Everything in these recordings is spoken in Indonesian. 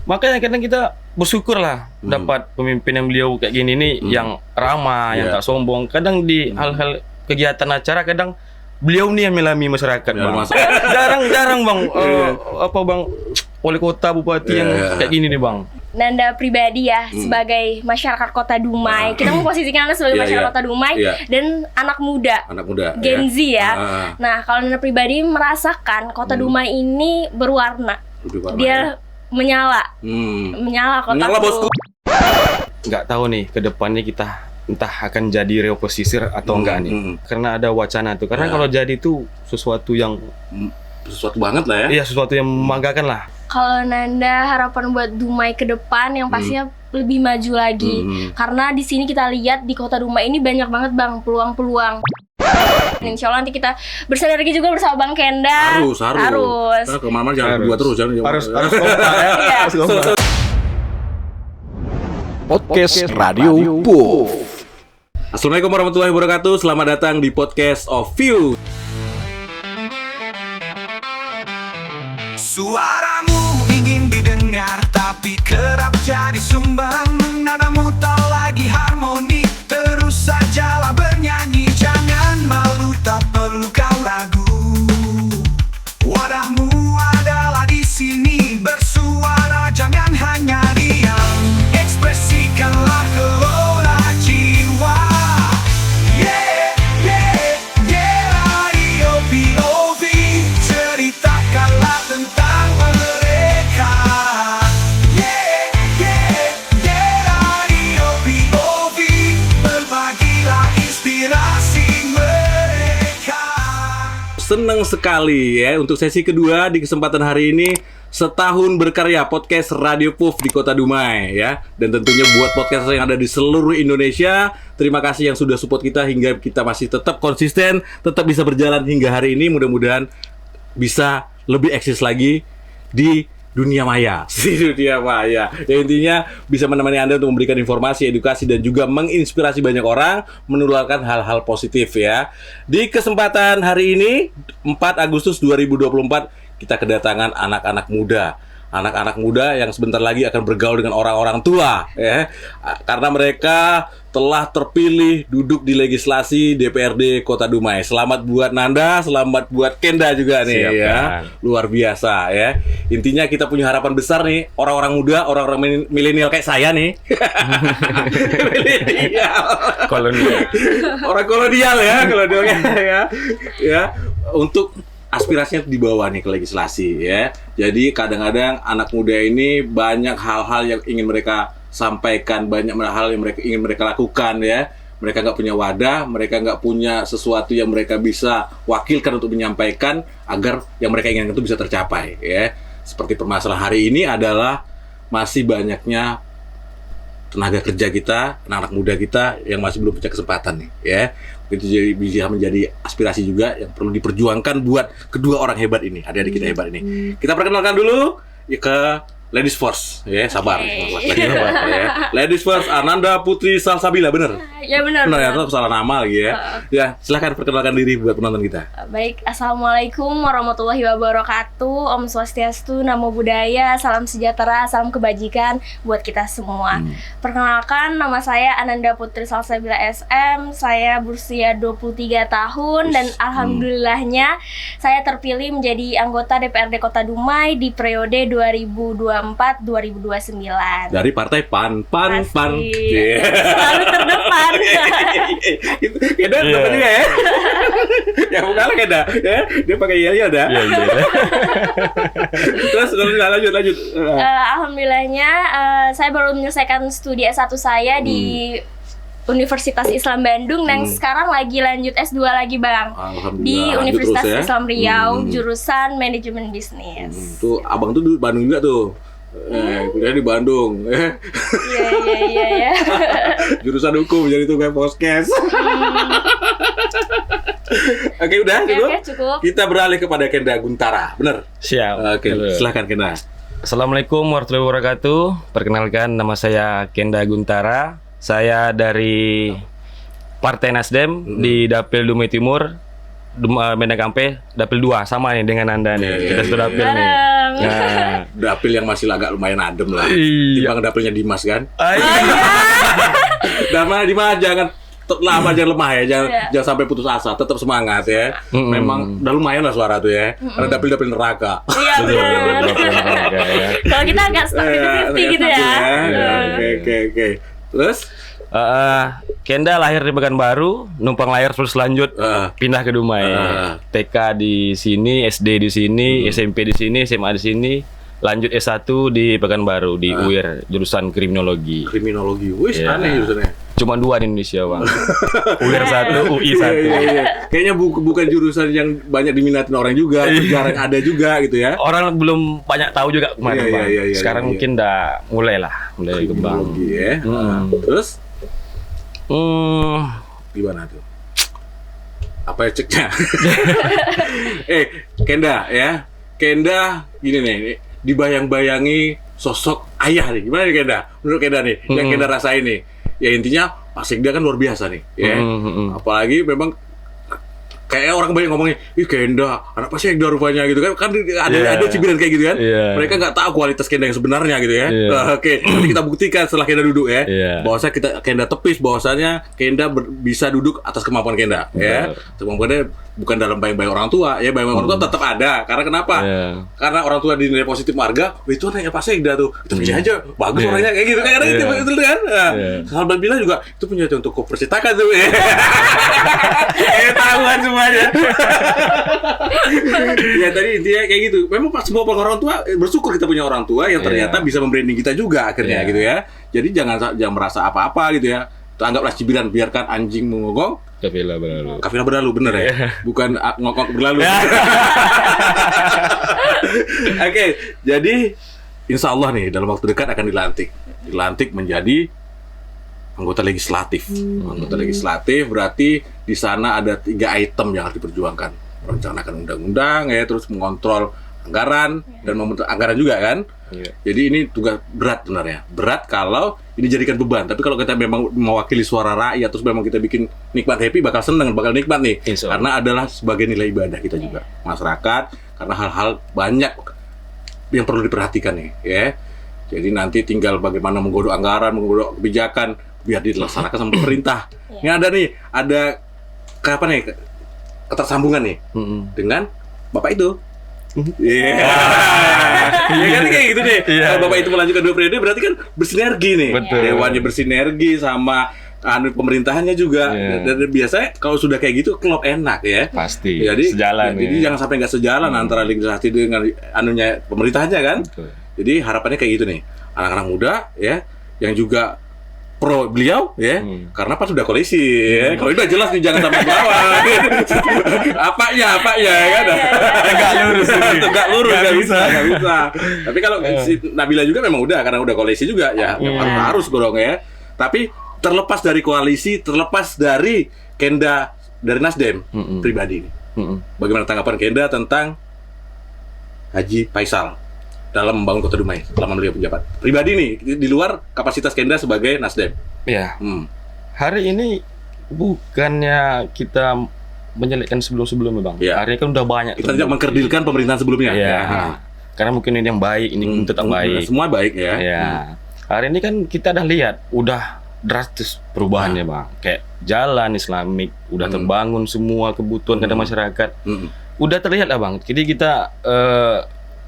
Makanya kadang kita bersyukur lah dapat pemimpin yang beliau kayak gini nih, yang ramah, yang tak sombong. Kadang di hal-hal kegiatan acara kadang beliau nih yang melami masyarakat, Bang. Jarang Bang, Bang, wali kota, bupati yang kayak gini nih, Bang. Nanda pribadi ya, sebagai masyarakat Kota Dumai. Kita memposisikan Anda sebagai masyarakat Kota Dumai dan anak muda Gen Z ya. Nah, kalau Nanda pribadi merasakan Kota Dumai ini berwarna. Dia menyala kota. Menyala, bosku. Nggak tahu nih ke depannya kita entah akan jadi reoposisir atau enggak nih. Karena ada wacana tuh. Karena kalau jadi itu sesuatu banget lah ya. Iya, sesuatu yang membanggakan lah. Kalau Nanda harapan buat Dumai ke depan yang pastinya lebih maju lagi. Karena di sini kita lihat di Kota Dumai ini banyak banget Bang peluang-peluang. Insya Allah nanti kita bersinergi juga bersama Bang Kenda. Harus. Nah, kemana-mana jangan berdua terus, Harus kompak ya. Harus kompak. Podcast Radio Puff. Assalamualaikum warahmatullahi wabarakatuh. Selamat datang di Podcast of View. Suaramu ingin didengar tapi kerap jadi sumbang. Nadamu tak lagi harmoni. Terus sajalah bernyanyi. Jangan malu, tak perlu kau ragu. Wadahmu adalah di sini. Bersuara jangan hanya diam. Ekspresikanlah gelora jiwa. Radio POV. Ceritakanlah tentang mereka. Radio POV. Berbagilah inspirasi mereka. Senang sekali ya untuk sesi kedua di kesempatan hari ini. Setahun berkarya podcast Radio Puff di Kota Dumai ya. Dan tentunya buat podcast yang ada di seluruh Indonesia, terima kasih yang sudah support kita hingga kita masih tetap konsisten, tetap bisa berjalan hingga hari ini. Mudah-mudahan bisa lebih eksis lagi di dunia maya. Di dunia maya. Ya, intinya bisa menemani Anda untuk memberikan informasi, edukasi, dan juga menginspirasi banyak orang, menularkan hal-hal positif ya. Di kesempatan hari ini, 4 Agustus 2024, kita kedatangan anak-anak muda. Anak-anak muda yang sebentar lagi akan bergaul dengan orang-orang tua ya. Karena mereka telah terpilih duduk di legislasi DPRD Kota Dumai. Selamat buat Nanda, selamat buat Kenda juga nih. Siap, ya. Kan? Luar biasa ya. Intinya kita punya harapan besar nih, orang-orang muda, orang-orang milenial kayak saya nih. Milenial. Kolonial. Orang kolonial ya, ya. Untuk aspirasinya dibawa nih ke legislasi ya. Jadi kadang-kadang anak muda ini banyak hal-hal yang ingin mereka sampaikan, banyak hal yang ingin mereka lakukan ya. Mereka nggak punya wadah, mereka nggak punya sesuatu yang mereka bisa wakilkan untuk menyampaikan agar yang mereka inginkan itu bisa tercapai ya. Seperti permasalahan hari ini adalah masih banyaknya tenaga kerja kita, anak-anak muda kita yang masih belum punya kesempatan nih ya. Itu jadi bisa menjadi aspirasi juga yang perlu diperjuangkan buat kedua orang hebat ini, adik-adik kita hebat ini. Kita perkenalkan dulu ya ke Ladies First ya, sabar. Ya. Ladies First, Ananda Putri Salsabila, bener? Ya benar. Benar ya, aku salah nama lagi ya. Ya, silakan perkenalkan diri buat penonton kita. Baik, Assalamualaikum warahmatullahi wabarakatuh. Om Swastiastu, Namo Buddhaya, salam sejahtera, salam kebajikan buat kita semua. Perkenalkan, nama saya Ananda Putri Salsabila SM. Saya berusia 23 tahun dan alhamdulillahnya saya terpilih menjadi anggota DPRD Kota Dumai di periode 2024-2029. Dari partai PAN. Yeah. Selalu terdepan. Keda dapat juga ya. Ya bukan Keda ya. Dia pakai iya ada. Iya. Terus lanjut. Alhamdulillahnya saya baru menyelesaikan studi S1 saya di Universitas Islam Bandung dan sekarang lagi lanjut S2 lagi Bang di Universitas Islam Riau jurusan manajemen bisnis. Tuh abang tuh di Bandung juga tuh. Kuliah di Bandung. Iya. Jurusan hukum jadi tukang podcast. Oke, udah cukup. Kita beralih kepada Kenda Guntara, bener? Siap. Oke, silakan Kenda. Assalamualaikum warahmatullahi wabarakatuh. Perkenalkan, nama saya Kenda Guntara. Saya dari Partai Nasdem di Dapil Dumai Timur, Medan Kampe, Dapil 2, sama nih dengan Anda nih. Kita sudah dapil nih. Bang. Nah, Dapil yang masih agak lumayan adem lah. Iya. Timbang dapilnya Dimas kan. iya. Dapilnya Dimas jangan lama, jangan lemah ya, jangan Iya. jangan sampai putus asa, tetap semangat ya. Memang udah lumayan lah suara tuh ya. Karena dapil neraka. Iya benar. Kalau kita agak stuck 50-50 gitu ya. Oke. Terus Kenda lahir di Pekanbaru, numpang layar terus lanjut pindah ke Dumai. TK di sini, SD di sini, SMP di sini, SMA di sini, lanjut S1 di Pekanbaru di UIR jurusan kriminologi. kriminologi. Wih, Iya. aneh jurusannya. Cuma 2 di Indonesia, Bang. UIR 1, UI 1. Iya. Kayaknya bukan jurusan yang banyak diminatin orang juga, jarang ada juga gitu ya. Orang belum banyak tahu juga kemarin, Iya, Bang. iya, iya, Sekarang iya. mungkin udah mulai kembang. Kriminologi ya. Terus gimana tuh? Apa ya ceknya? Kenda ya. Kenda gini nih, dibayang-bayangi sosok ayah nih. Gimana nih Kenda? Menurut Kenda nih, yang Kenda rasain nih. Ya intinya Pak Sekda kan luar biasa nih, ya. Apalagi memang kayak orang banyak ngomongnya, ih Kenda, anak Pak Sekda rupanya gitu kan. Kan ada cibiran kayak gitu kan. Mereka nggak tahu kualitas Kenda yang sebenarnya gitu ya. Oke, nanti kita buktikan setelah Kenda duduk ya. Bahwasanya Kenda tepis bahwasanya Kenda bisa duduk atas kemampuan Kenda ya. Kemampuannya bukan dalam bayang-bayang orang tua ya, bayang-bayang orang tua tetap ada. Karena kenapa? Karena orang tua dinilai positif warga, itu anaknya Pak Sekda tuh. Itu punya aja, bagus orangnya kayak gitu kan. Itu kan. Sahabat bilang juga itu punya untuk percetakan tuh. Tahuan semuanya. Ya tadi intinya kayak gitu. Memang semua orang tua bersyukur kita punya orang tua yang ternyata bisa membranding kita juga akhirnya gitu ya. Jadi jangan merasa apa-apa gitu ya. Anggaplah cibiran, biarkan anjing mengonggong, kafilah berlalu, bener ya? Bukan ngokok berlalu. Oke, jadi insya Allah nih dalam waktu dekat akan dilantik menjadi anggota legislatif. Anggota legislatif berarti di sana ada 3 item yang harus diperjuangkan: merencanakan undang-undang ya, terus mengontrol anggaran dan membentuk anggaran juga kan. Jadi ini tugas berat sebenarnya. Berat kalau ini dijadikan beban. Tapi kalau kita memang mewakili suara rakyat, terus memang kita bikin nikmat, happy, bakal seneng, bakal nikmat nih. Karena adalah sebagai nilai ibadah kita juga masyarakat. Karena hal-hal banyak yang perlu diperhatikan nih ya. Jadi nanti tinggal bagaimana menggodok anggaran, menggodok kebijakan biar dilaksanakan sama pemerintah. Ini ada kapan nih ketersambungan nih dengan Bapak itu. Iya kan kayak gitu deh. Kalau Bapak itu melanjutkan 2 periode berarti kan bersinergi nih. Dewannya bersinergi sama pemerintahannya juga. Dan biasanya kalau sudah kayak gitu klop enak ya. Pasti. Jadi sejalan. Jadi jangan sampai nggak sejalan antara legislasi dengan pemerintahannya kan. Jadi harapannya kayak gitu nih. Anak-anak muda ya yang juga pro beliau ya, karena pas sudah koalisi ya. Kalau udah jelas nih jangan sampai melawan. Apanya ya kan? Tegak lurus nggak bisa. Tapi kalau si Nabila juga memang udah karena udah koalisi juga ya, harus dong ya. Tapi terlepas dari koalisi, terlepas dari Kenda dari Nasdem pribadi nih. Bagaimana tanggapan Kenda tentang Haji Faisal dalam membangun Kota Dumai selama beliau penjabat pribadi nih, di luar kapasitas Kenda sebagai Nasdem? Iya. Hari ini bukannya kita menyelekkan sebelumnya Bang. Hari ini kan udah banyak. Kita tidak mengkerdilkan pemerintahan sebelumnya. Karena mungkin ini yang baik, ini tetap baik. Semua baik ya. Hari ini kan kita udah lihat, udah drastis perubahannya Bang. Kayak jalan Islamik udah terbangun, semua kebutuhan kadang masyarakat. Udah terlihat lah Bang. Jadi kita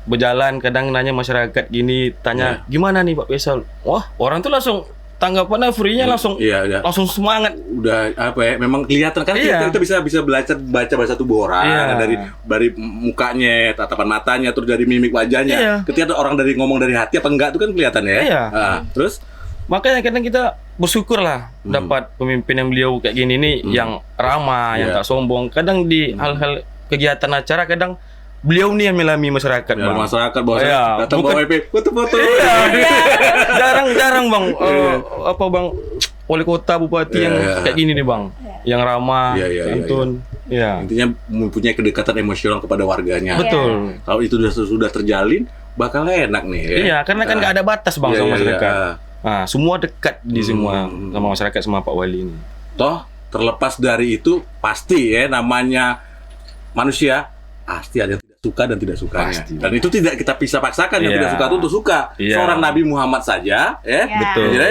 berjalan kadang nanya masyarakat gini, tanya gimana nih Pak Faisal? Wah, orang tuh langsung tanggapannya free-nya langsung langsung semangat. Udah apa ya? Memang kelihatan kan kita bisa baca bahasa tubuh orang dari mukanya, tatapan matanya, terus dari mimik wajahnya. Ketika ada orang dari ngomong dari hati apa enggak itu kan kelihatan ya. Terus makanya kadang kita bersyukur lah dapat pemimpin yang beliau kayak gini nih, yang ramah, yang tak sombong. Kadang di hal-hal kegiatan acara kadang beliau nih yang melami masyarakat, Bang. Masyarakat bahwa datang bawa EP, foto-foto. Jarang Bang. Apa Bang, wali kota, bupati yang kayak gini nih Bang, yang ramah, santun. Intinya mempunyai kedekatan emosional kepada warganya. Betul. Kalau itu sudah terjalin, bakal enak nih. Iya, karena kan nggak ada batas Bang sama masyarakat. Nah, semua dekat di semua sama masyarakat, sama Pak Wali ini. Toh terlepas dari itu pasti ya namanya manusia pasti ada yang tidak suka dan tidak sukanya. Pasti. Dan itu tidak kita bisa paksakan. Yang Iya. tidak suka itu untuk suka. Iya. Seorang Nabi Muhammad saja, ya. Betul. Jadi,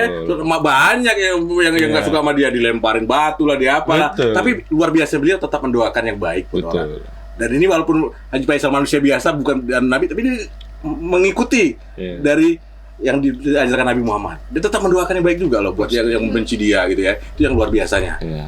banyak yang nggak Iya. suka sama dia, dilemparin batu lah, dia apalah. Betul. Tapi luar biasa beliau tetap mendoakan yang baik buat orang. Betul. Dan ini walaupun Haji Faisal manusia biasa, bukan Nabi, tapi dia mengikuti Iya. dari yang diajarkan Nabi Muhammad. Dia tetap mendoakan yang baik juga loh buat yang membenci dia gitu ya. Itu yang luar biasanya. Iya.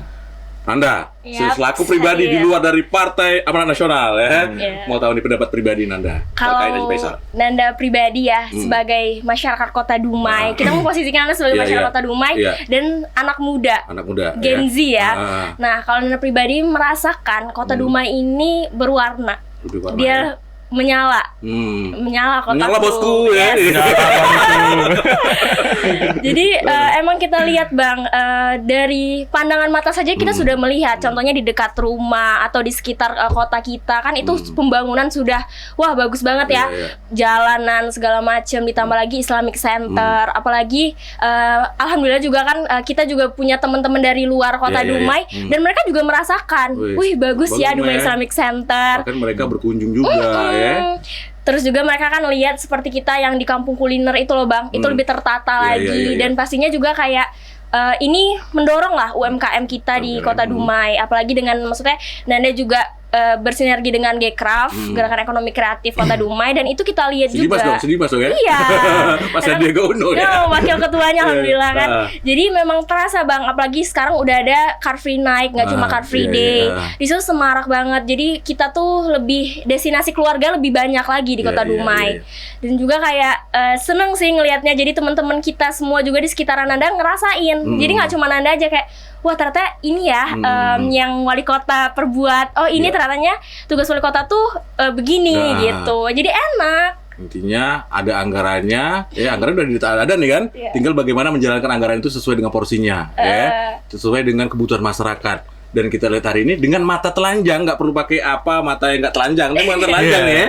Nanda, Yap, selaku pribadi di saya. luar dari Partai Amanat Nasional ya, Iya. mau tahu nih pendapat pribadi Nanda terkait Haji Kalau Faisal. Nanda pribadi ya sebagai masyarakat Kota Dumai, kita memposisikan Anda sebagai Iya, masyarakat iya. Kota Dumai Iya. dan anak muda. Anak muda. Gen Z ya. Ah, Nah, kalau Nanda pribadi merasakan Kota Dumai ini berwarna. lebih warna ya. Dia menyala. Hmm. Menyala kota Menyala bosku ya. Yes. Jadi emang kita lihat Bang, dari pandangan mata saja kita sudah melihat. Contohnya di dekat rumah atau di sekitar kota kita kan itu pembangunan sudah wah bagus banget ya. Iya, iya. Jalanan segala macam, ditambah lagi Islamic Center, apalagi alhamdulillah juga kan kita juga punya teman-teman dari luar kota Iya, iya, Dumai iya. dan mereka juga merasakan, Wih, bagus ya bagus, Dumai ya. Islamic Center. Bahkan mereka berkunjung juga ya. Terus juga mereka kan lihat seperti kita yang di kampung kuliner itu loh Bang, itu lebih tertata Iya, lagi iya, iya. dan pastinya juga kayak ini mendorong lah UMKM kita di Kota Dumai, apalagi dengan maksudnya Nanda juga bersinergi dengan Gcraft, Gerakan Ekonomi Kreatif Kota Dumai, dan itu kita lihat Sedih mas juga. dong, sedih mas dong ya. Iya. Mas Sandiaga Uno ya. Wakil ketuanya alhamdulillah kan. Ah. Jadi memang terasa Bang, apalagi sekarang udah ada Car Free Night, nggak cuma Car Free iya, Day. iya. Di situ semarak banget. Jadi kita tuh lebih destinasi keluarga lebih banyak lagi di Iya, Kota iya, Dumai. iya. Dan juga kayak seneng sih ngelihatnya. Jadi teman-teman kita semua juga di sekitaran Nanda ngerasain. Jadi nggak cuma Nanda aja kayak wah ternyata ini ya yang wali kota perbuat. Oh ini Iya. ternyatanya tugas wali kota tuh begini Nah. gitu. Jadi enak. Intinya ada anggarannya, ya anggaran udah ada nih kan. Iya. Tinggal bagaimana menjalankan anggaran itu sesuai dengan porsinya, ya, sesuai dengan kebutuhan masyarakat. Dan kita lihat hari ini dengan mata telanjang, nggak perlu pakai apa mata yang nggak telanjang, ini mata telanjang ya.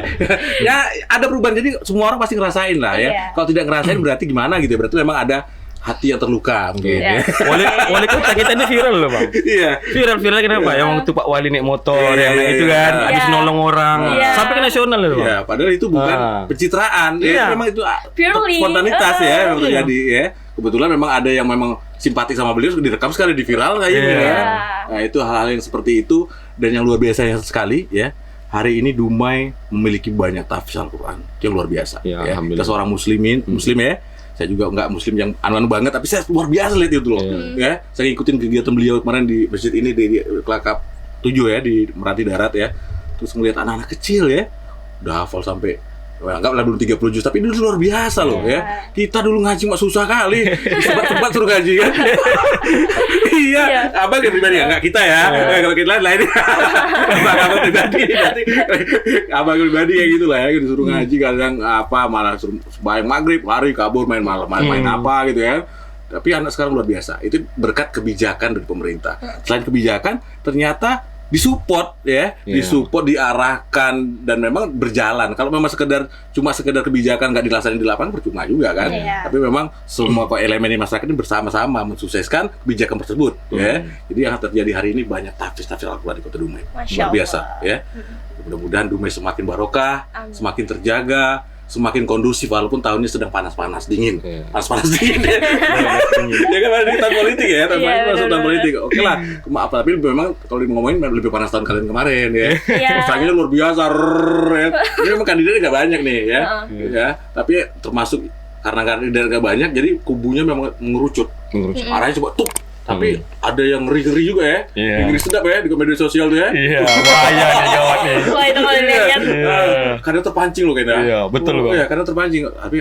Ya ada perubahan, jadi semua orang pasti ngerasain lah ya. Iya. Kalau tidak ngerasain berarti gimana gitu ya? Berarti memang ada hati yang terluka mungkin. Iya. Ya. Wali kota kita ini viral loh bang. Iya. Viral kenapa? Yang waktu Pak Wali naik motor, Iya, yang iya, itu iya. kan, Iya. habis nolong orang, Iya. sampai ke nasional loh bang. Ya, padahal itu bukan pencitraan. Ya, Iya. memang itu Purely. spontanitas ya memang Iya. terjadi ya. Kebetulan memang ada yang memang simpatik sama beliau, direkam sekali di viral kayak gitu Iya. ya. Nah, itu hal-hal yang seperti itu dan yang luar biasa sekali ya. Hari ini Dumai memiliki banyak tafsir Al-Qur'an yang luar biasa Ya, ya. alhamdulillah. Kita seorang muslim ya. Saya juga nggak muslim yang anu-anu banget, tapi saya luar biasa lihat itu loh. Ya, saya ngikutin kegiatan beliau kemarin di masjid ini di Kelakap 7 ya, di Meranti Darat ya. Terus ngelihat anak-anak kecil ya, udah hafal sampai anggaplah belum 30 juz, tapi itu luar biasa loh ya. Kita dulu ngaji mah susah kali, cepat-cepat suruh ngaji kan. Iya, abang pribadi nggak kita ya. Kalau kita lain, abang pribadi berarti abang pribadi ya gitu lah ya, disuruh ngaji kadang apa malah suruh sembahyang maghrib, lari kabur main malam, main apa gitu ya. Tapi anak sekarang luar biasa. Itu berkat kebijakan dari pemerintah. Selain kebijakan, ternyata disupport ya, disupport, diarahkan dan memang berjalan. Kalau memang cuma sekedar kebijakan nggak dilaksanakan di lapangan percuma juga kan. Iya. Tapi memang semua elemen di masyarakat ini bersama-sama mensukseskan kebijakan tersebut ya. Jadi yang terjadi hari ini banyak tafsir Al-Qur'an di Kota Dumai. Masya Luar biasa Allah. ya. Mudah-mudahan Dumai semakin barokah, Amin. semakin terjaga, semakin kondusif walaupun tahunnya sedang panas-panas dingin. Iya. Panas-panas dingin ya. Ya kan ada di tahun politik ya, tahun Iya, masuk tahun benar-benar. politik. Oke lah, maaf tapi memang kalau ngomongin lebih panas tahun kemarin ya. Iya. Pesannya luar biasa ya. Ini memang kandidatnya nggak banyak nih ya. Ya, tapi termasuk karena kandidat nggak banyak jadi kubunya memang mengerucut. Arahnya coba tuh. Tapi ada yang ngeri-ngeri juga ya. Iya. Ngeri sedap ya di media sosial tuh ya. Iya, bahaya nih gawat nih. Wah itu kalau dilihat. Kadang terpancing loh kayaknya. Iya, betul, Bang. Iya, kadang terpancing. Tapi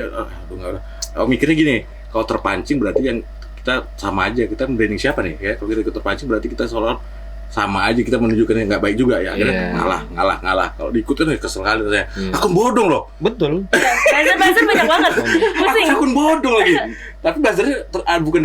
mikirnya gini, kalau terpancing berarti yang kita sama aja, kita branding siapa nih ya? Kalau kita ikut terpancing berarti kita seolah sama aja, kita menunjukkan yang nggak baik juga ya. Akhirnya ngalah. Kalau diikutin kesel kali saya. Akun bodong loh. Betul. Buzzer banyak banget. Pusing. Akun bodong lagi. Tapi buzzernya bukan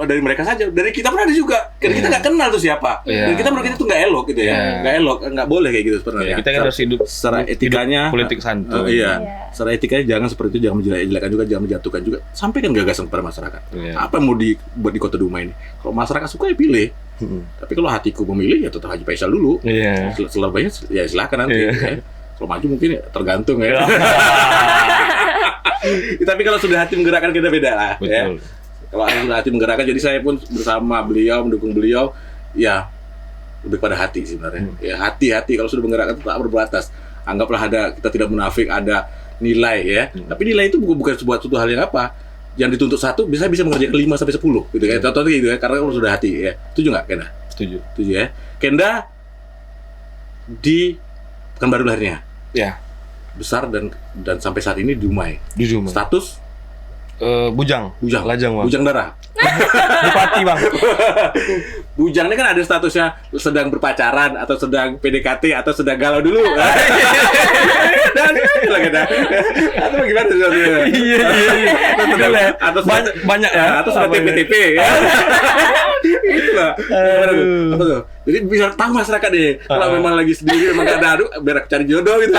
dari mereka saja, dari kita pun ada juga. Karena kita nggak kenal tuh siapa. Iya. Dan kita menurut kita tuh nggak elok gitu ya. Nggak elok, nggak boleh kayak gitu sebenarnya. Kita kan harus hidup secara etikanya politik santun. iya. Iya. Secara etikanya jangan seperti itu, jangan menjelek-jelekan juga, jangan menjatuhkan juga. Sampaikan gagasan kepada masyarakat. Iya. Apa yang mau dibuat di Kota Dumai ini? Kalau masyarakat suka ya pilih. Tapi kalau hatiku memilih ya tetap Haji Faisal dulu. Iya. Setelah banyak ya silakan nanti. Iya. Ya. Kalau maju mungkin ya tergantung ya. Tapi kalau sudah hati menggerakkan kita beda lah. Ya. Betul. Kalau sudah hati menggerakkan, jadi saya pun bersama beliau, mendukung beliau, ya lebih pada hati sebenarnya. Ya hati-hati kalau sudah menggerakkan tak berbatas. Anggaplah kita tidak munafik, ada nilai ya. Tapi nilai itu bukan sebuah suatu hal yang apa. Yang dituntut 1 bisa mengerjakan 5 sampai 10 gitu ya. Contohnya gitu ya, karena kalau sudah hati ya. Setuju nggak Kenda? Setuju. Setuju ya. Kenda di Pekanbaru lahirnya. Ya. Besar dan sampai saat ini di Dumai. Jujur, Bang. Status Bujang. Lajang, Bang. bujang darah. Bupati, Bang. Bujang ini kan ada statusnya sedang berpacaran atau sedang PDKT atau sedang galau dulu. Dan lagi dah. Atau bagaimana statusnya? Iya. Atau Banyak ya. atau sudah TP-TP ya. Itulah. Apa tuh? Jadi bisa tahu masyarakat deh. Kalau memang lagi sendiri memang gak ada, biar cari jodoh gitu.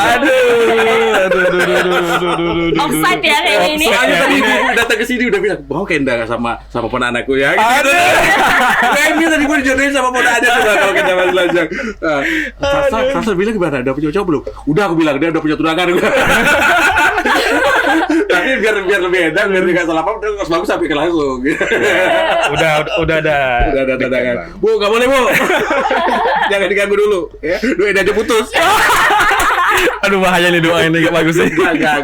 Offside ya kayak ini. Soalnya tadi ibu datang ke sini udah bilang, "Mau Kenda sama ponanakku ya?" Gitu. Kayaknya tadi gue dijodohin sama ponanaknya tuh kalau Kenda masih lajang. Sasa bilang gimana? Udah punya cowok belum? Udah, aku bilang dia udah punya tunangan. Tapi biar lebih enak, biar enggak salah paham, terus bagus sampai ke langsung. Udah ada. Udah ada tandangan. Bu, enggak boleh, Bu. Jangan diganggu dulu ya. Doain aja putus. Aduh, bahaya nih doa ini, gak bagus nih. Enggak.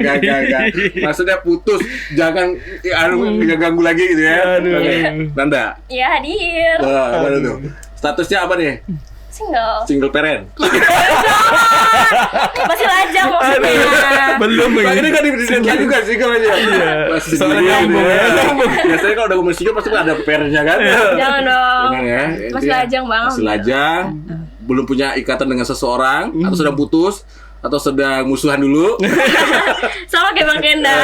Maksudnya putus, jangan diganggu lagi gitu ya. Aduh. Nanda. Ya hadir. Mana tuh? Statusnya apa nih? Single parent. Masih lajang maksudnya. Belum Bang, ini kan diberikan juga single aja. Iya. Masih Soalnya single nyambung gitu ya. Biasanya kalau udah ngomong single pasti ada parentnya kan. Jangan dong. Jangan ya. Masih lajang, Bang. Masih lajang. Belum punya ikatan dengan seseorang atau sedang putus atau sedang musuhan dulu. Sama kayak Bang Kenda.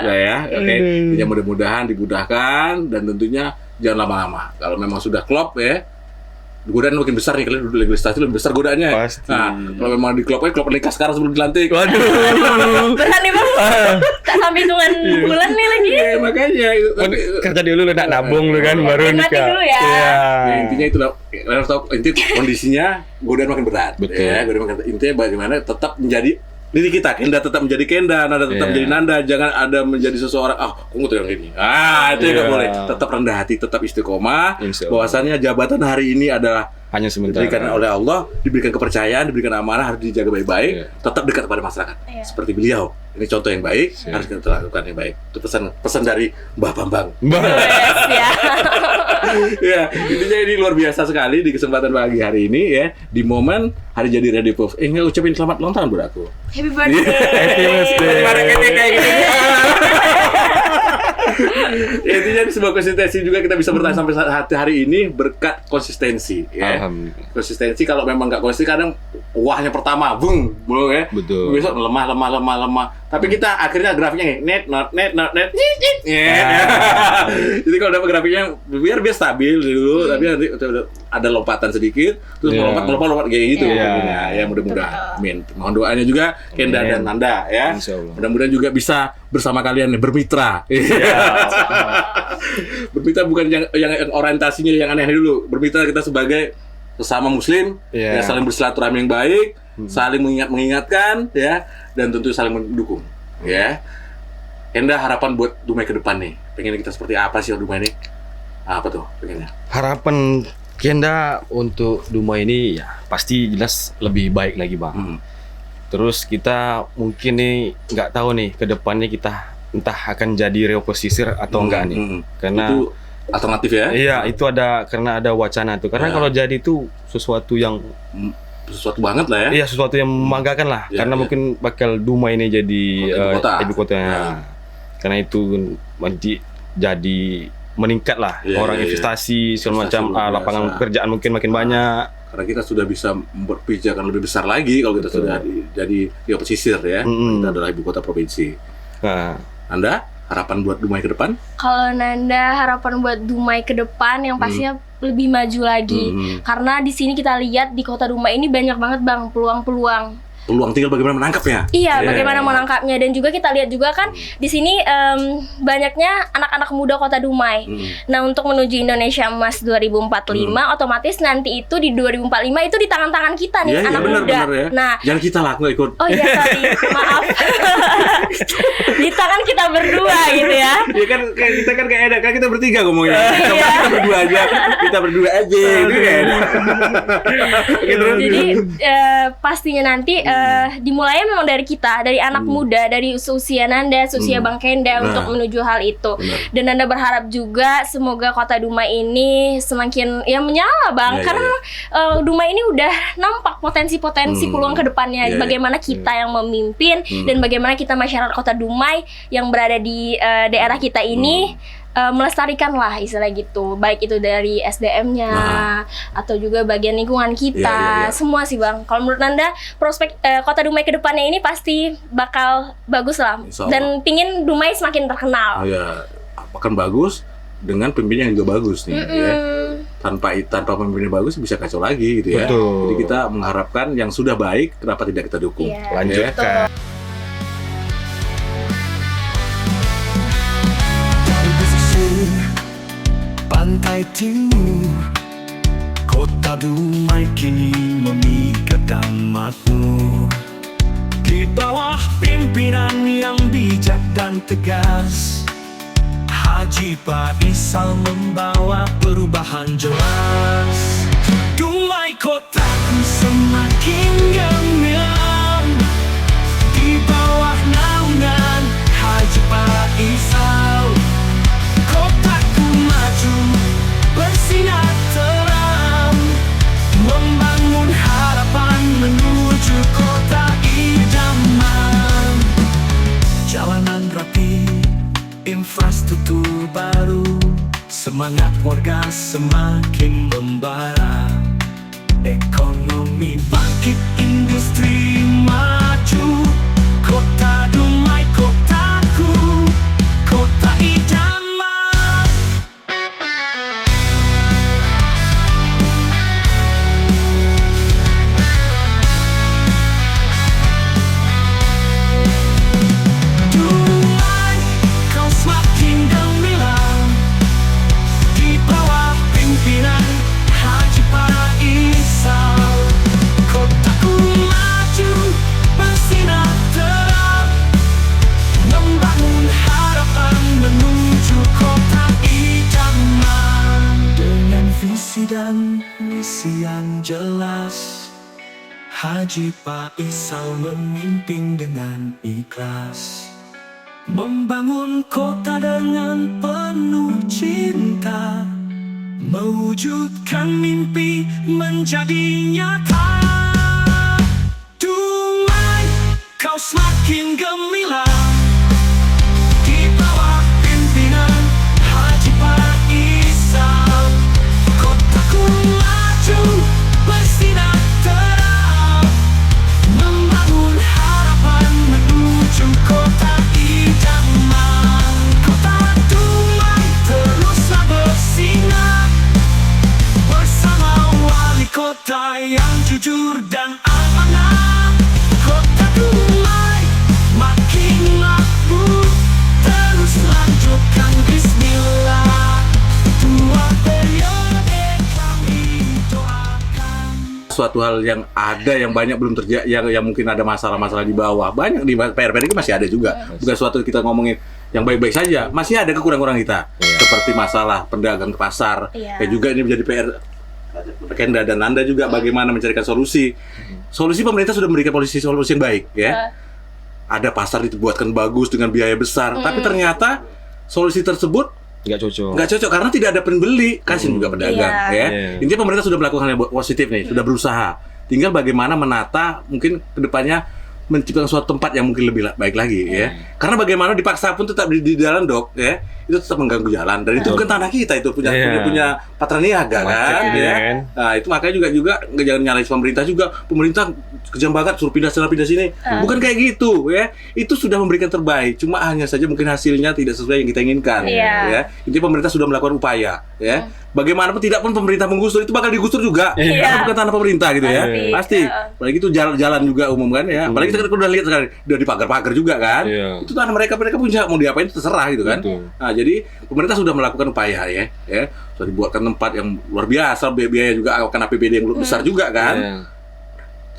Ya. Oke. Ya mudah-mudahan dimudahkan dan tentunya jangan lama-lama. Kalau memang sudah klop ya, godaan makin besar nih, kalian udah legislasi lebih besar godaannya. Pasti. Nah, kalau memang di klop nikah sekarang sebelum dilantik. Waduh. Beneran nih Bang. Tak sampai hitungan bulan nih lagi. Iya, makanya itu. Kerja dulu lu nak nabung lu kan baru Mati nikah. dulu ya. Iya. Ya, intinya itu lah. Kalian harus tahu inti kondisinya godaan makin berat. Betul. Ya, godaan makin berat. Intinya bagaimana tetap menjadi diri kita. Kenda tetap menjadi Kenda, Nanda tetap Iya. menjadi Nanda. Jangan ada menjadi seseorang. Kamu tuh yang ini. Itu nggak Iya. boleh. Tetap rendah hati, tetap istiqomah. Insya Allah. Bahwasannya jabatan hari ini adalah Hanya sebentar. diberikan oleh Allah, diberikan kepercayaan, diberikan amanah, harus dijaga baik-baik, Iya. tetap dekat kepada masyarakat. Iya. Seperti beliau. Ini contoh yang baik, Iya. harus kita lakukan yang baik. Itu pesan dari Mbah Bambang. Yes, ya. Ya, intinya ini luar biasa sekali di kesempatan pagi hari ini ya, di momen hari jadi Radio Puff. Nggak ucapin selamat ulang tahun buat aku. Happy birthday. Happy birthday. Kemarin kayak gini. Ya, intinya ini sebuah konsistensi juga kita bisa bertahan sampai hari ini berkat konsistensi ya. Alhamdulillah. Konsistensi kalau memang nggak konsisten kadang wahnya pertama bung belum ya. Betul. Besok lemah. Tapi kita akhirnya grafiknya net. Jadi kalau dapat grafiknya biar stabil dulu, tapi nanti ada lompatan sedikit, terus Iya. lompat kayak gitu. Iya. Ya mudah-mudahan. Amin. Mohon doanya juga Kenda Amin. dan Nanda ya. Insya Allah. Mudah-mudahan juga bisa bersama kalian nih, bermitra. Bermitra bukan yang orientasinya yang aneh dulu. Bermitra kita sebagai sesama muslim, Iya. ya saling bersilaturahmi yang baik, saling mengingatkan ya, dan tentu saling mendukung ya. Kenda, harapan buat Dumai ke depan nih. Pengen kita seperti apa sih Dumai ini? Apa tuh pengennya? Harapan Kenda untuk Dumai ini ya pasti jelas lebih baik lagi, Bang. Terus kita mungkin nih nggak tahu nih ke depannya kita entah akan jadi reoposisir atau enggak nih. Karena itu alternatif ya. iya itu karena ada wacana tuh. Karena Ya. kalau jadi itu sesuatu yang Sesuatu banget lah ya. iya sesuatu yang membanggakan lah. Ya, Karena ya. mungkin bakal Dumai ini jadi Ibu kota. kotanya. Ya. Karena itu nanti jadi meningkat lah Ya, orang ya, ya. investasi segala Investasi macam, luar lapangan biasa. pekerjaan mungkin makin banyak. Karena kita sudah bisa membuat kebijakan lebih besar lagi kalau kita Betul. sudah jadi pesisir ya. Mm-mm. Kita adalah ibu kota provinsi. Nah, Anda harapan buat Dumai ke depan? Kalau Nanda harapan buat Dumai ke depan yang pastinya lebih maju lagi. Karena di sini kita lihat di kota Dumai ini banyak banget Bang peluang-peluang. peluang, tinggal bagaimana menangkapnya. Iya, bagaimana menangkapnya, dan juga kita lihat juga kan di sini banyaknya anak-anak muda Kota Dumai. Nah, untuk menuju Indonesia Emas 2045 otomatis nanti itu di 2045 itu di tangan-tangan kita nih, anak bener, muda. bener, ya. Nah, jangan kita lah nggak ikut. oh iya sorry, maaf. Di tangan kita berdua gitu ya. Ya kan kita kan kayak ada, kan kita bertiga ngomongnya. Coba kita berdua aja gitu kan. Jadi pastinya nanti dimulainya memang dari kita, dari anak muda, dari usia Nanda, usia Bang Kenda untuk menuju hal itu. Dan Nanda berharap juga semoga Kota Dumai ini semakin ya menyala, Bang, karena memang Dumai ini udah nampak potensi-potensi peluang ke depannya. Bagaimana kita yang memimpin dan bagaimana kita masyarakat Kota Dumai yang berada di daerah kita ini melestarikan lah istilah gitu, baik itu dari SDM-nya atau juga bagian lingkungan kita, semua sih Bang. Kalau menurut Nanda prospek Kota Dumai ke depannya ini pasti bakal bagus lah, dan pingin Dumai semakin terkenal. Ya, akan bagus dengan pemimpin yang juga bagus nih, ya. Tanpa pemimpin yang bagus bisa kacau lagi gitu ya. Jadi kita mengharapkan yang sudah baik, kenapa tidak kita dukung? Lanjutkan. Pantai timur, Kota Dumai kini memikat makmur. Di bawah pimpinan yang bijak dan tegas, Haji Faisal membawa perubahan jelas. Dumai kotaku semakin gemilang di bawah naungan Haji Faisal. Kotaku maju bersinar terang, membangun harapan menuju kota idaman. Jalanan rapi, infrastruktur baru, semangat warga semakin membara. Ekonomi bangkit, industri maju. Kota Dumai kotaku, kota idaman. Dumai, kau semakin gemilang di bawah pimpinan Haji Faisal. Kotaku maju bersinar terang, membangun harapan menuju kota idaman. Dengan visi dan misi yang jelas, Haji Faisal memimpin dengan ikhlas, membangun kota dengan penuh cinta, mewujudkan mimpi menjadi nyata. Dumai, kau semakin gemilang di bawah pimpinan Haji Faisal. Kotaku maju bersinar terang, membangun harapan menuju kota idaman. Kota Dumai teruslah bersinar bersama wali kota yang jujur dan amanah. Kota Dumai makin makmur, terus lanjutkan bismillah. Dua periode kami doakan. Suatu hal yang ada yang banyak belum terjadi, yang mungkin ada masalah-masalah di bawah, banyak di PR ini masih ada juga. Bukan suatu kita ngomongin yang baik-baik saja, masih ada kekurangan kita, seperti masalah pedagang ke pasar. Kayak juga ini menjadi PR Kenda dan Nanda juga, bagaimana mencarikan solusi. Solusi pemerintah sudah memberikan solusi yang baik, ya. Ada pasar dibuatkan bagus dengan biaya besar, tapi ternyata solusi tersebut nggak cocok karena tidak ada pembeli. Kasihin juga pedagang, ya. Intinya pemerintah sudah melakukan hal yang positif nih, sudah berusaha. Tinggal bagaimana menata mungkin kedepannya, menciptakan suatu tempat yang mungkin lebih baik lagi, ya. Karena bagaimana dipaksa pun tetap di dalam, Dok, ya. itu tetap mengganggu jalan dan itu bukan tanah kita, itu punya Patra Niaga kan, ya. Nah, itu makanya juga jangan nyalain pemerintah juga. Pemerintah kejam banget suruh pindah sana pindah sini. Bukan kayak gitu, ya. Itu sudah memberikan terbaik, cuma hanya saja mungkin hasilnya tidak sesuai yang kita inginkan, ya. Intinya pemerintah sudah melakukan upaya, ya. Bagaimanapun tidak pun pemerintah menggusur itu bakal digusur juga, karena bukan tanah pemerintah gitu ya, pasti. Apalagi itu jalan juga umum kan ya. Apalagi kita udah lihat sekarang udah dipagar-pagar juga kan. Itu tanah mereka punya, mau diapain terserah gitu kan. Nah, jadi pemerintah sudah melakukan upaya ya. Sudah dibuatkan tempat yang luar biasa, biaya juga akan APBD yang besar juga kan.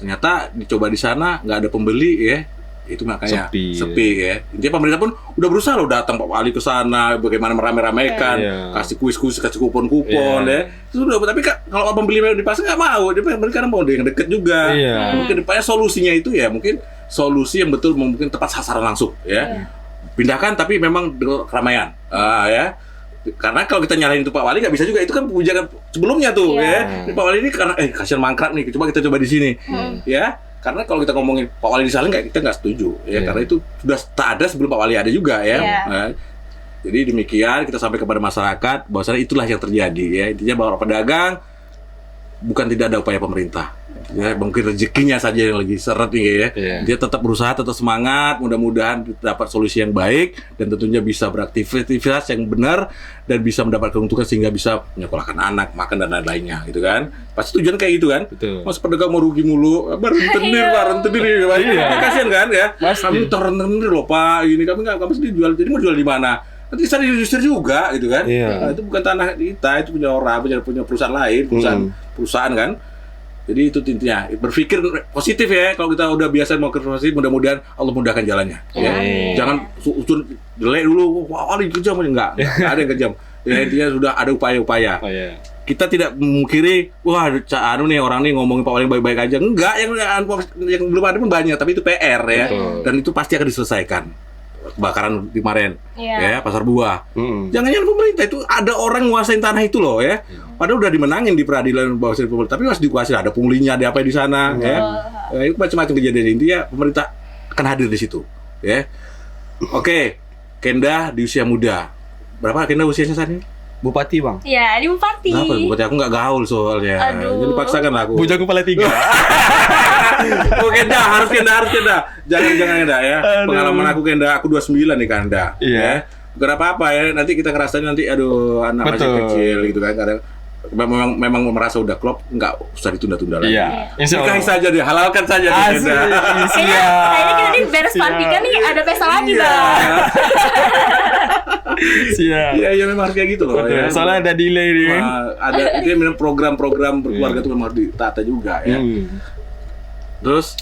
Ternyata dicoba di sana nggak ada pembeli ya. Itu makanya sepi ya. Intinya pemerintah pun udah berusaha loh datang Pak Wali ke sana, bagaimana merame-ramekan, kasih kuis-kuis, kasih kupon-kupon ya. Itu sudah, tapi kalau pembeli di pasar nggak mau, dia kan mau yang deket juga. Mungkin depannya solusinya itu ya mungkin solusi yang betul mungkin tepat sasaran langsung ya. Pindahkan tapi memang keramaian ya. Karena kalau kita nyalahin itu Pak Wali nggak bisa juga, itu kan kebijakan sebelumnya tuh ya. Ini Pak Wali ini karena kasihan mangkrak nih, coba di sini ya. Karena kalau kita ngomongin Pak Wali disalin kita nggak setuju ya, karena itu sudah tak ada sebelum Pak Wali ada juga ya. Nah, jadi demikian kita sampai kepada masyarakat bahwasanya itulah yang terjadi ya. Intinya bahwa pedagang bukan tidak ada upaya pemerintah. Ya, mungkin rezekinya saja yang lagi seret nih ya. Dia tetap berusaha, tetap semangat, mudah-mudahan dapat solusi yang baik dan tentunya bisa beraktivitas yang benar dan bisa mendapat keuntungan sehingga bisa menyekolahkan anak, makan dan lain-lainnya gitu kan. Pasti tujuan kayak gitu kan. Mas pedagang mau rugi mulu, rentenir kasihan kan ya. Kami rentenir loh Pak, ini kami nggak mesti dijual, jadi mau jual di mana? Nanti bisa diusir juga gitu kan. Nah, itu bukan tanah kita, itu punya orang, punya perusahaan lain, perusahaan kan. Jadi itu intinya berpikir positif ya. Kalau kita udah biasa mau positif, mudah-mudahan Allah mudahkan jalannya. Ya. Jangan usun jelek dulu. Wah, Wali kejam aja enggak ada yang kejam. Ya intinya sudah ada upaya-upaya. Kita tidak memungkiri, wah nih orang nih ngomongin Pak Wali baik-baik aja. Enggak, yang belum ada pun banyak, tapi itu PR ya. Dan itu pasti akan diselesaikan. Kebakaran kemarin ya Pasar Buah. Jangan-jangan pemerintah itu ada orang nguasain tanah itu loh ya. Padahal udah dimenangin di peradilan bawah pemerintah, tapi masih dikuasai, ada punglinya, ada apa di sana ya. Itu macam-macam kejadian. Intinya pemerintah akan hadir di situ ya. Oke, Kenda di usia muda. Berapa Kenda usianya saat ini? Bupati bang. Ya, di Bupati. Kenapa Bupati? Aku nggak gaul soalnya. Jadi paksakan aku. Bujang kepala 3. Oh Kenda, harus Kenda. Jangan Kenda ya. Pengalaman aku Kenda, aku 29 nih Kenda. Ya. Bukan apa-apa ya. Nanti kita ngerasain nanti aduh anak masih kecil gitu kan. Kadang memang merasa udah klop, nggak usah ditunda-tunda lagi. Nikahi saja deh, halalkan saja deh. Kayaknya kita nih beres pelantikan nih ada pesta lagi bang. Iya memang harus kayak gitu loh. Ya. Soalnya ada delay nih. Ada itu memang program-program berkeluarga itu memang harus ditata juga ya. Terus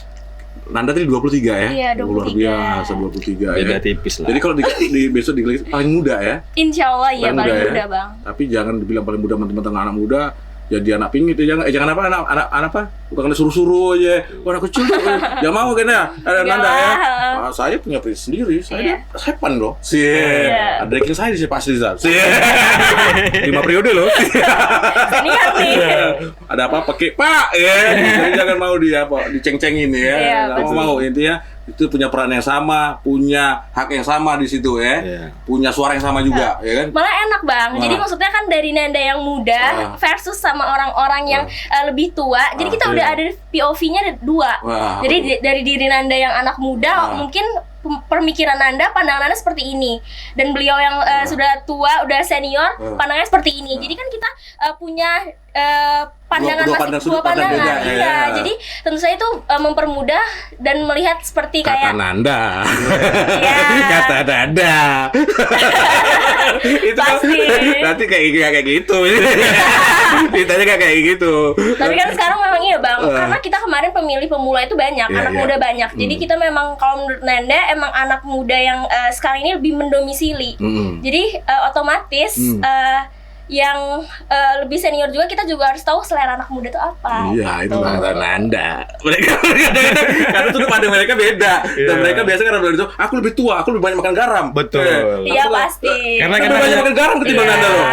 Nanda tadi 23 ya? Iya, 23. Luar biasa 23 ya. Beda tipis lah. Jadi kalau di besok digelar paling muda ya? Insya Allah iya paling muda ya? bang. Tapi jangan dibilang paling muda teman-teman anak muda. Jadi anak pingit ya jangan anak apa? Bukan suruh-suruh aja. Anak kecil tuh. Jangan mau kan ya? Ada Nanda ya. Saya punya prinsip sendiri. Saya sepan loh. Ada yang saya di Pak Srizal. 5 periode loh. Niat nih. Ada apa pakai Pak ya. Jadi jangan mau diceng-cengin ya. Enggak mau intinya itu punya peran yang sama, punya hak yang sama di situ ya. Punya suara yang sama juga ya kan. Malah enak bang. Jadi maksudnya kan dari Nanda yang muda versus sama orang-orang yang lebih tua. Jadi kita udah ada POV-nya 2. Jadi dari diri Nanda yang anak muda mungkin pemikiran Nanda, pandangan Nanda seperti ini. Dan beliau yang sudah tua, udah senior, pandangannya seperti ini. Jadi kan kita punya pandangan dua pandangan. Iya. Jadi tentu saja itu mempermudah dan melihat seperti kayak kata Nanda. Kata Nanda. Itu pasti. Nanti kayak gitu. Ditanya kayak gitu. Tapi kan sekarang memang iya bang, karena kita kemarin pemilih pemula itu banyak, anak muda banyak. Jadi kita memang kalau menurut Nanda emang anak muda yang sekarang ini lebih mendomisili. Jadi otomatis yang lebih senior juga kita juga harus tahu selera anak muda itu apa. Iya, itu kata Nanda. Mereka karena tuh pada mereka beda. Dan mereka biasa kan bilang itu, aku lebih tua, aku lebih banyak makan garam. Betul. Iya pasti. Karena lebih banyak makan garam ketimbang Nanda loh.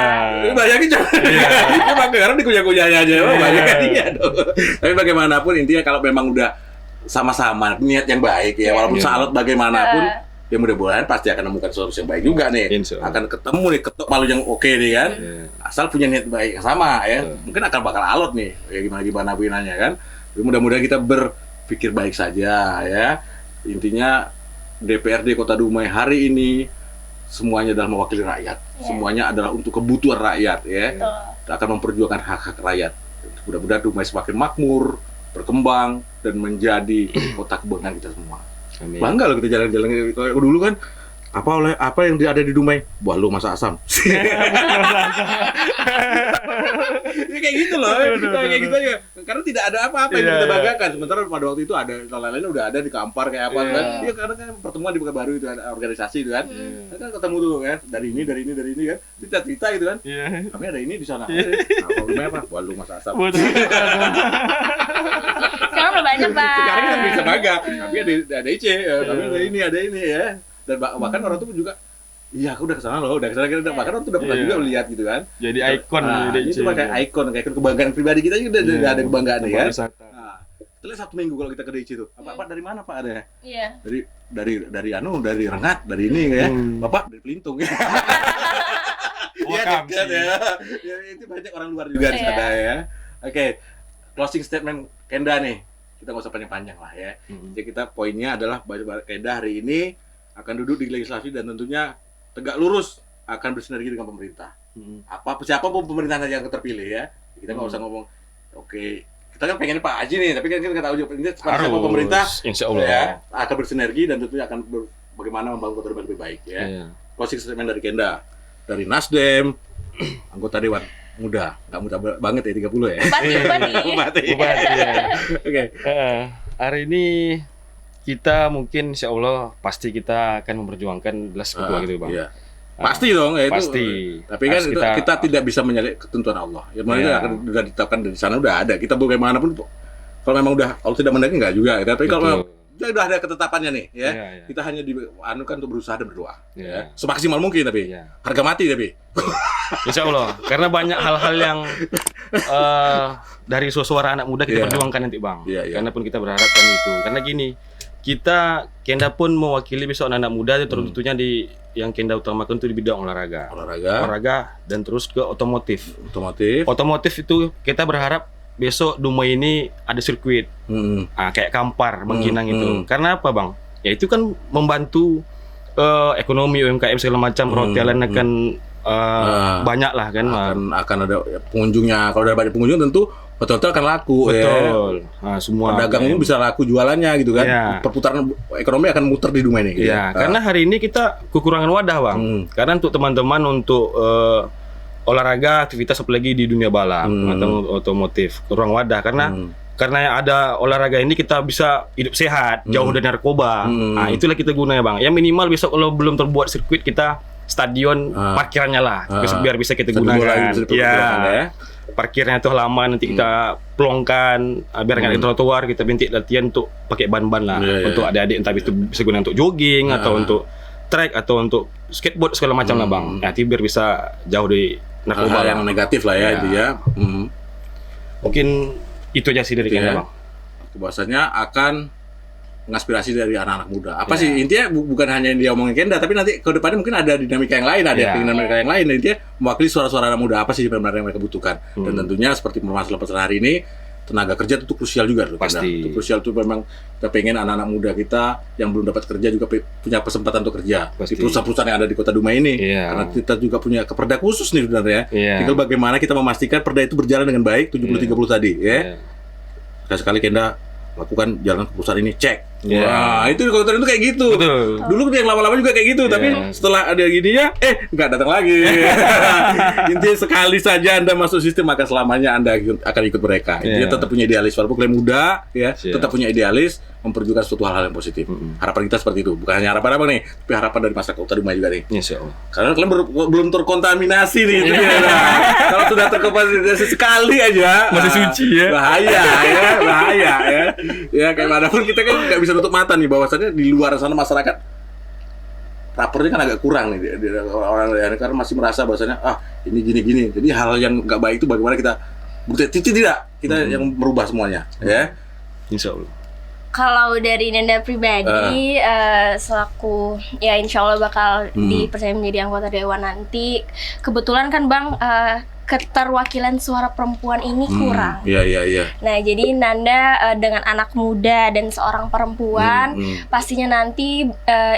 Bayangin jangan. Dia makan garam dikunyah-kunyahnya aja. Banyak kan dia dong. Tapi bagaimanapun intinya kalau memang udah sama-sama niat yang baik ya, walaupun salut bagaimanapun ya mudah-mudahan pasti akan menemukan solusi yang baik juga nih. Insya Allah. Akan ketemu nih ketok palu yang oke nih kan. Asal punya niat baik yang sama ya. Mungkin akan bakal alot nih. Ya gimana binanya kan. Jadi mudah-mudahan kita berpikir baik saja ya. Intinya DPRD Kota Dumai hari ini semuanya adalah mewakili rakyat. Semuanya adalah untuk kebutuhan rakyat ya. Kita akan memperjuangkan hak-hak rakyat. Mudah-mudahan Dumai semakin makmur, berkembang dan menjadi kota kebanggaan kita semua. Amin. Bangga loh kita jalan-jalan kalau dulu kan apa yang ada di Dumai? Buah lu masak asam. Ya, kayak gitu loh, kayak gitu aja. Karena tidak ada apa-apa yang kita banggakan. Sementara pada waktu itu ada lain-lain udah ada di Kampar kayak apa kan. Iya karena kan pertemuan di Pekanbaru itu ada organisasi itu kan. Kan ketemu tuh kan dari ini kan. Cerita gitu kan. Kami ada ini di sana. Apa Dumai apa? Buah lu masak asam. Sekarang udah banyak, Bang. Sekarang kan bisa bangga. Kami ada IC, kami ada ini ya. Dan bahkan orang tuh juga, iya aku udah kesana loh, bahkan orang tuh udah pernah juga melihat gitu kan. Jadi ikon itu kayak ikon kebanggaan pribadi kita juga udah ada kebanggaan ya. Nah, setelah 1 minggu kalau kita ke DC tuh, Pak dari mana Pak ada? Iya. Dari Rengat, dari ini ya. Bapak dari Pelintung ya. Iya dekat ya. Ya itu banyak orang luar juga di sana ya. Oke, closing statement Kenda nih. Kita nggak usah panjang-panjang lah ya. Jadi kita poinnya adalah Kenda hari ini akan duduk di legislasi dan tentunya tegak lurus akan bersinergi dengan pemerintah. Siapapun pemerintahan yang terpilih ya. Kita nggak usah ngomong oke, kita kan pengen Pak Haji nih, tapi kan kita nggak tahu juga siapa pemerintah. Insya Allah ya, akan bersinergi dan tentunya akan bagaimana membangun kota Dumai lebih baik ya. Closing statement dari Kenda, dari Nasdem, anggota Dewan Muda, nggak muda banget ya 30 ya. Bupati. Ya. Oke. Hari ini kita mungkin insya Allah pasti kita akan memperjuangkan belas kedua gitu Bang. Iya. Pasti dong ya itu. Pasti. Tapi kan kita tidak bisa menyalip ketentuan Allah. Ya makanya akan sudah ditetapkan dari sana udah ada. Kita bagaimanapun kalau memang udah kalau tidak mendaki enggak juga. Tapi kalau udah ada ketetapannya nih ya. Kita hanya dianukan untuk berusaha dan berdoa. Ya. Semaksimal mungkin tapi harga mati tapi. Insya Allah. Karena banyak hal-hal yang dari suara anak muda kita perjuangkan nanti Bang. Karena pun kita berharapkan itu. Karena gini, kita Kenda pun mewakili besok anak-anak muda tentunya di yang Kenda utamakan itu di bidang olahraga dan terus ke otomotif itu kita berharap besok Dumai ini ada sirkuit kayak Kampar, Bangkinang itu. Karena apa Bang? Ya itu kan membantu ekonomi UMKM segala macam, perhotelan akan banyak lah kan. Akan ada pengunjungnya. Kalau ada banyak pengunjung tentu hotel akan laku. Betul. Nah, semua pedagangnya bisa laku jualannya gitu kan. Perputaran ekonomi akan muter di Dumai nih. Karena hari ini kita kekurangan wadah Bang. Karena untuk teman-teman untuk olahraga, aktivitas apalagi di dunia balap atau otomotif, kurang wadah karena ada olahraga ini kita bisa hidup sehat, jauh dari narkoba. Nah, itulah kita gunanya Bang. Ya minimal besok kalau belum terbuat sirkuit kita stadion parkirannya lah biar bisa kita gunakan. Parkirnya tuh halaman nanti kita pelongkan biar nggak ada trotoar, kita bintik latihan untuk pakai ban-ban lah untuk adik-adik entah itu bisa guna untuk jogging atau untuk trek atau untuk skateboard segala macam lah Bang. Nanti biar bisa jauh dari narkoba yang negatif lah ya itu ya. Mungkin itu aja sih dari kita Bang. Bahwasanya akan mengaspirasi dari anak-anak muda. Apa sih intinya bukan hanya yang dia omongin Kenda, tapi nanti ke depannya mungkin ada dinamika yang lain, dinamika yang lain. Intinya mewakili suara-suara anak muda apa sih sebenarnya yang mereka butuhkan. Dan tentunya seperti permasalahan hari ini, tenaga kerja itu krusial juga loh. Pasti. Itu krusial itu memang kita pengen anak-anak muda kita yang belum dapat kerja juga punya kesempatan untuk kerja di perusahaan-perusahaan yang ada di Kota Dumai ini. Karena kita juga punya keperda khusus nih sebenarnya. Tinggal bagaimana kita memastikan perda itu berjalan dengan baik 70-30 tadi ya. Sekali Kenda lakukan jalan ke perusahaan ini cek. Wah, itu kalau itu kayak gitu. Betul. Dulu yang lama-lama juga kayak gitu, tapi setelah ada gininya, nggak datang lagi. Intinya sekali saja Anda masuk sistem maka selamanya Anda akan ikut mereka. Intinya tetap punya idealis, walaupun kalian muda, tetap punya idealis, memperjuangkan suatu hal-hal yang positif. Harapan kita seperti itu, bukan hanya harapan apa nih, tapi harapan dari masyarakat Kota Dumai juga nih. Insya Allah. Karena kalian belum terkontaminasi nih. Kalau sudah terkontaminasi sekali aja, masih suci ya. Bahaya ya. Ya kayak manapun kita kan nggak bisa nutup mata nih bahwasannya di luar sana masyarakat rapornya kan agak kurang nih orang karena masih merasa bahwasannya ini gini. Jadi hal yang nggak baik itu bagaimana kita bukti tidak kita yang merubah semuanya ya. Insya Allah. Kalau dari Nanda pribadi, selaku ya insya Allah bakal dipercaya menjadi anggota dewan nanti. Kebetulan kan Bang, keterwakilan suara perempuan ini kurang. Iya. Nah jadi Nanda dengan anak muda dan seorang perempuan, pastinya nanti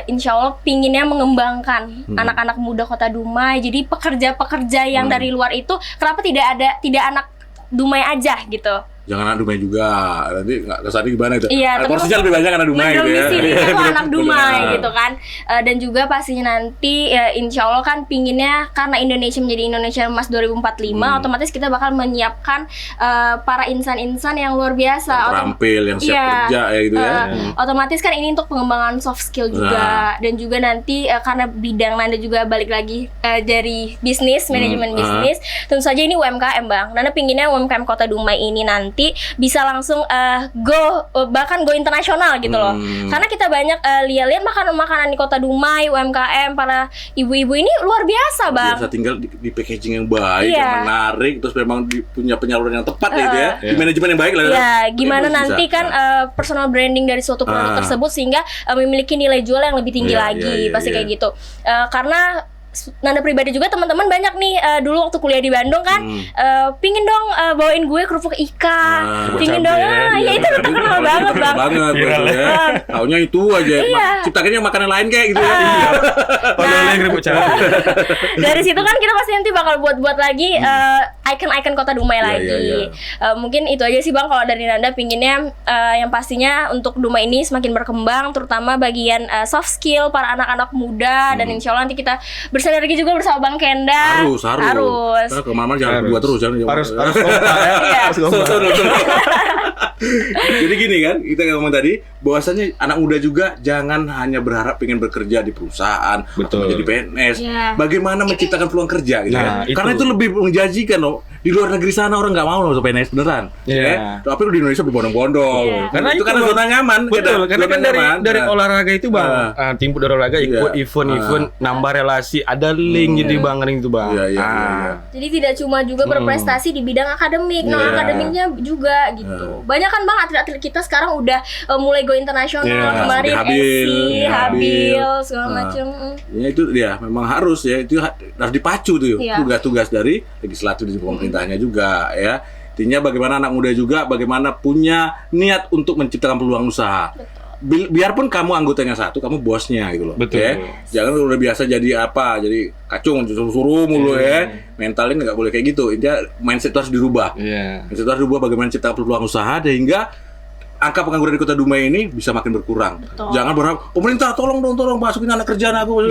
insya Allah pinginnya mengembangkan anak-anak muda Kota Dumai. Jadi pekerja-pekerja yang dari luar itu, kenapa tidak anak Dumai aja gitu? Jangan anak Dumai juga, nanti nggak kesannya gimana itu? Iya, porsinya lebih banyak anak Dumai gitu ya. Itu anak Dumai gitu kan. Dan juga pastinya nanti insya Allah kan pinginnya karena Indonesia menjadi Indonesia Emas 2045, otomatis kita bakal menyiapkan para insan-insan yang luar biasa, yang terampil, yang siap kerja ya gitu ya. Otomatis kan ini untuk pengembangan soft skill juga, dan juga nanti karena bidang Nanda juga balik lagi dari bisnis, manajemen bisnis, tentu saja ini UMKM Bang. Nanda pinginnya UMKM Kota Dumai ini nanti bisa langsung bahkan go internasional gitu loh. Karena kita banyak lihat makanan-makanan di Kota Dumai, UMKM, para ibu-ibu ini luar biasa Bang. Biasa tinggal di packaging yang baik, yang menarik, terus memang punya penyaluran yang tepat gitu ya. Di manajemen yang baik lah. Ya, gimana nanti kan personal branding dari suatu produk tersebut sehingga memiliki nilai jual yang lebih tinggi lagi, pasti kayak gitu. Karena Nanda pribadi juga teman-teman banyak nih dulu waktu kuliah di Bandung kan pingin dong bawain gue kerupuk ikan, pingin dong ya itu terkenal banget Bang. Taunya itu aja, ciptakan yang makanan lain kayak gitu ya. Dari situ kan kita pasti nanti bakal buat lagi icon-icon Kota Dumai lagi. Mungkin itu aja sih Bang kalau dari Nanda, pinginnya yang pastinya untuk Dumai ini semakin berkembang, terutama bagian soft skill para anak-anak muda, dan insya Allah nanti kita bersinergi juga bersama Bang Kenda. Harus. Karena kemana-mana jangan berdua terus, harus Jadi gini kan, kita ngomong tadi bahwasanya anak muda juga jangan hanya berharap pengen bekerja di perusahaan atau menjadi PNS. Bagaimana menciptakan peluang kerja gitu ya. Karena itu lebih menjanjikan loh. Di luar negeri sana orang nggak mau loh PNS beneran. Tapi di Indonesia berbondong-bondong. Karena itu karena zona nyaman. Betul, karena kan dari olahraga itu Bang, tim dari olahraga ikut event-event, nambah relasi, ada link jadi Bang itu Bang. Jadi tidak cuma juga berprestasi di bidang akademik, akademiknya juga gitu. Banyak kan Bang atlet-atlet kita sekarang udah mulai go internasional, kemarin Esi, Habil, segala macam. Ya itu dia memang harus ya, itu harus dipacu tuh tugas-tugas dari legislatif di pemerintahnya juga ya. Intinya bagaimana anak muda juga bagaimana punya niat untuk menciptakan peluang usaha. Biarpun kamu anggotanya satu, kamu bosnya gitu loh. Betul. Ya. Jangan udah biasa jadi apa, jadi kacung, suruh mulu ya. Mentalnya nggak boleh kayak gitu. Intinya mindset itu harus dirubah. Mindset itu harus dirubah bagaimana menciptakan peluang usaha sehingga angka pengangguran di Kota Dumai ini bisa makin berkurang. Jangan berharap pemerintah tolong masukin anak kerjaan aku.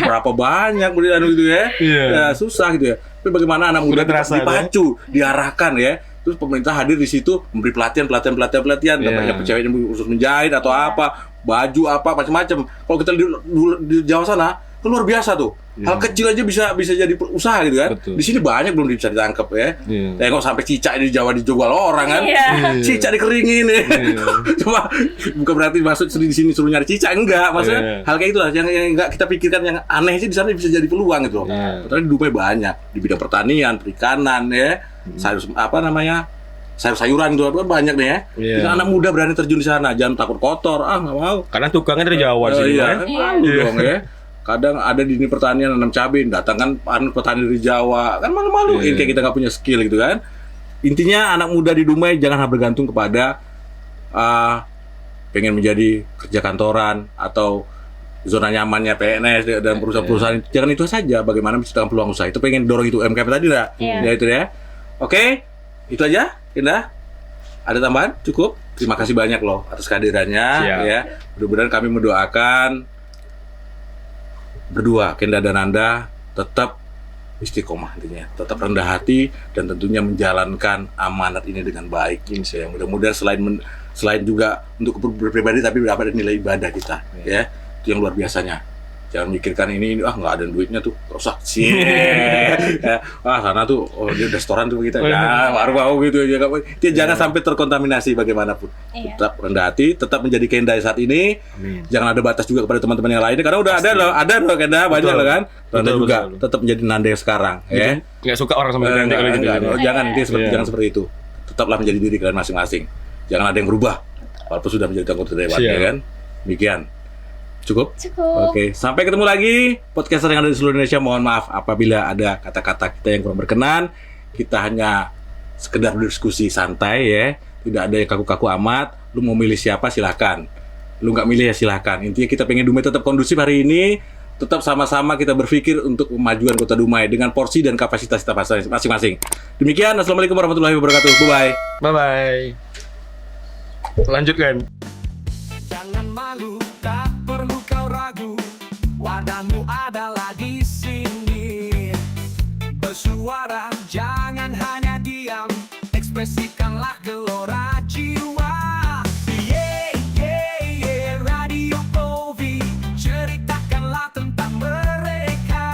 Berapa banyak gitu ya. Ya susah gitu ya. Tapi bagaimana anak muda dipacu, diarahkan ya. Terus pemerintah hadir di situ memberi pelatihan, yang cewek yang khusus menjahit atau apa, baju apa macam-macam. Kalau kita di Jawa sana, kan luar biasa tuh. Hal kecil aja bisa jadi usaha gitu kan. Di sini banyak belum bisa ditangkap ya. Tengok sampai cicak di Jawa dijual orang kan. Cicak dikeringin ya. Cuma bukan berarti maksud di sini suruh nyari cicak, enggak. Maksudnya hal kayak itu lah yang enggak kita pikirkan, yang aneh sih di sana bisa jadi peluang gitu loh. Padahal di Dumai banyak di bidang pertanian, perikanan ya. Sayur-sayuran itu banyak nih ya. Kita anak muda berani terjun di sana, jangan takut kotor. Nggak mau. Karena tukangnya dari Jawa sih. Malu dong ya. Kadang ada di ini pertanian nanam cabai, datangkan petani dari Jawa, kan malu-maluin kayak kita nggak punya skill gitu kan. Intinya anak muda di Dumai jangan bergantung kepada pengen menjadi kerja kantoran atau zona nyamannya PNS dan perusahaan-perusahaan. Jangan itu saja, bagaimana menciptakan peluang usaha. Itu pengen dorong itu UMKM tadi lah. Ya itu ya. Oke, itu aja. Indah. Ada tambahan? Cukup. Terima kasih banyak loh atas kehadirannya ya. Mudah-mudahan kami mendoakan berdua, Kenda dan Nanda, tetap istiqomah intinya, tetap rendah hati dan tentunya menjalankan amanat ini dengan baik. Ya, mudah-mudahan selain juga untuk pribadi tapi dapat nilai ibadah kita ya. Itu yang luar biasanya. Jangan mikirkan ini nggak ada duitnya tuh, rusak sih. Sana tuh di restoran tuh kita baru mau gitu aja. Jangan sampai terkontaminasi bagaimanapun. Tetap rendah hati, tetap menjadi Kenda saat ini. Jangan ada batas juga kepada teman-teman yang lainnya, karena udah ada loh Kenda banyak loh kan. Nanda juga tetap menjadi Nanda yang sekarang ya. Nggak suka orang sama Nanda kalau gitu. Jangan seperti itu. Tetaplah menjadi diri kalian masing-masing. Jangan ada yang berubah. walaupun sudah menjadi anggota dewan Siap. ya kan. Demikian. Cukup? Cukup. Oke, sampai ketemu lagi podcaster yang ada di seluruh Indonesia. Mohon maaf apabila ada kata-kata kita yang kurang berkenan. Kita hanya sekedar berdiskusi santai ya. Tidak ada yang kaku-kaku amat. Lu mau milih siapa silahkan. Lu nggak milih ya silahkan. Intinya kita pengen Dumai tetap kondusif hari ini. Tetap sama-sama kita berpikir untuk kemajuan Kota Dumai dengan porsi dan kapasitas kita masing-masing. Demikian, assalamualaikum warahmatullahi wabarakatuh. Bye-bye. Bye-bye. Lanjutkan. Jangan malu, tak perlu kau ragu. Wadahmu adalah di sini. Bersuara, jangan hanya diam. Ekspresikanlah gelora jiwa. Yeah, yeah, yeah, Radio Povi. Ceritakanlah tentang mereka.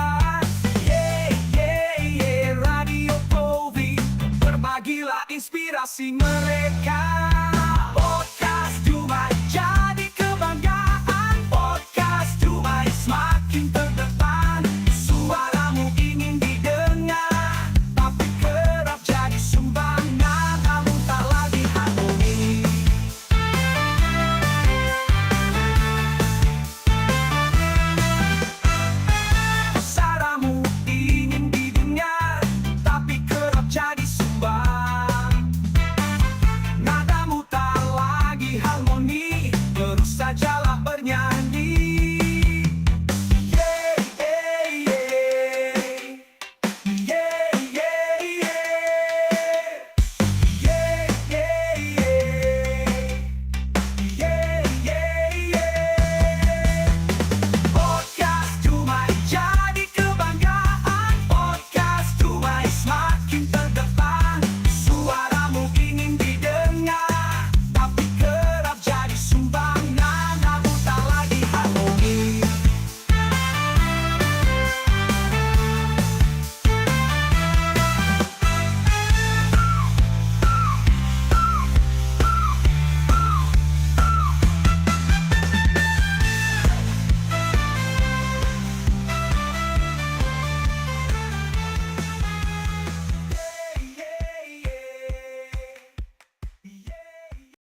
Yeah, yeah, yeah, Radio Povi. Berbagilah inspirasi mereka.